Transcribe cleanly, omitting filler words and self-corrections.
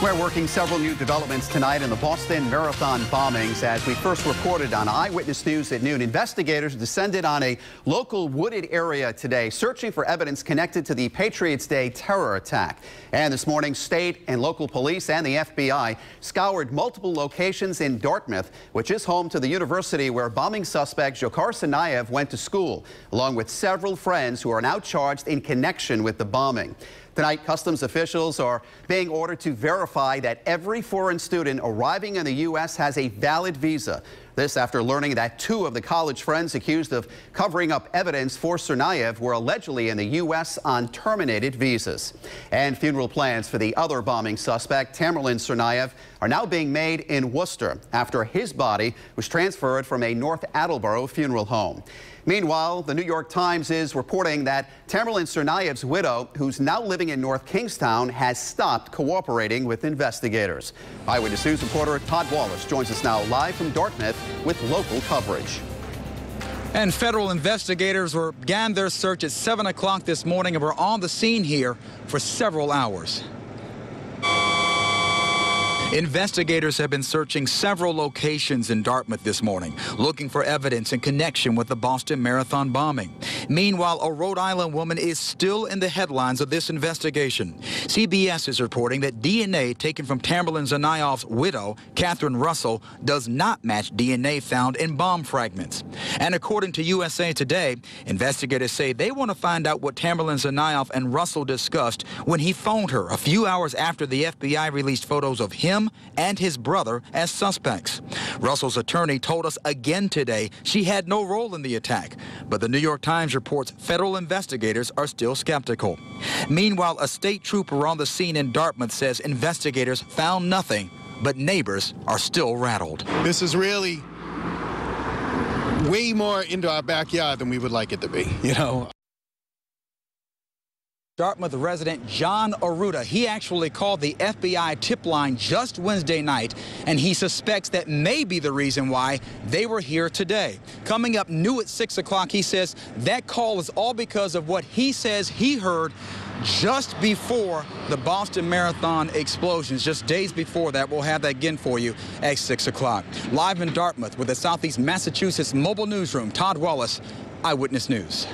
We're working several new developments tonight in the Boston Marathon bombings. As we first reported on Eyewitness News at noon, investigators descended on a local wooded area today, searching for evidence connected to the Patriots' Day terror attack. And this morning, state and local police and the FBI scoured multiple locations in Dartmouth, which is home to the university where bombing suspect Dzhokhar Tsarnaev went to school, along with several friends who are now charged in connection with the bombing. Tonight, customs officials are being ordered to verify that every foreign student arriving in the U.S. has a valid visa. This after learning that two of the college friends accused of covering up evidence for Tsarnaev were allegedly in the U.S. on terminated visas. And funeral plans for the other bombing suspect, Tamerlan Tsarnaev, are now being made in Worcester after his body was transferred from a North Attleboro funeral home. Meanwhile, the New York Times is reporting that Tamerlan Tsarnaev's widow, who's now living in North Kingstown, has stopped cooperating with investigators. Eyewitness News reporter Todd Wallace joins us now live from Dartmouth with local coverage. And federal investigators began their search at 7 o'clock this morning and were on the scene here for several hours. Investigators have been searching several locations in Dartmouth this morning, looking for evidence in connection with the Boston Marathon bombing. Meanwhile, a Rhode Island woman is still in the headlines of this investigation. CBS is reporting that DNA taken from Tamerlan Tsarnaev's widow, Catherine Russell, does not match DNA found in bomb fragments. And according to USA Today, investigators say they want to find out what Tamerlan Tsarnaev and Russell discussed when he phoned her a few hours after the FBI released photos of him and his brother as suspects. Russell's attorney told us again today she had no role in the attack, but the New York Times reports federal investigators are still skeptical. Meanwhile, a state trooper on the scene in Dartmouth says investigators found nothing, but neighbors are still rattled. This is really way more into our backyard than we would like it to be, you know. Dartmouth resident John Arruda, he actually called the FBI tip line just Wednesday night, and he suspects that may be the reason why they were here today. Coming up new at 6 o'clock, he says that call is all because of what he says he heard just before the Boston Marathon explosions, just days before that. We'll have that again for you at 6 o'clock. Live in Dartmouth with the Southeast Massachusetts Mobile Newsroom, Todd Wallace, Eyewitness News.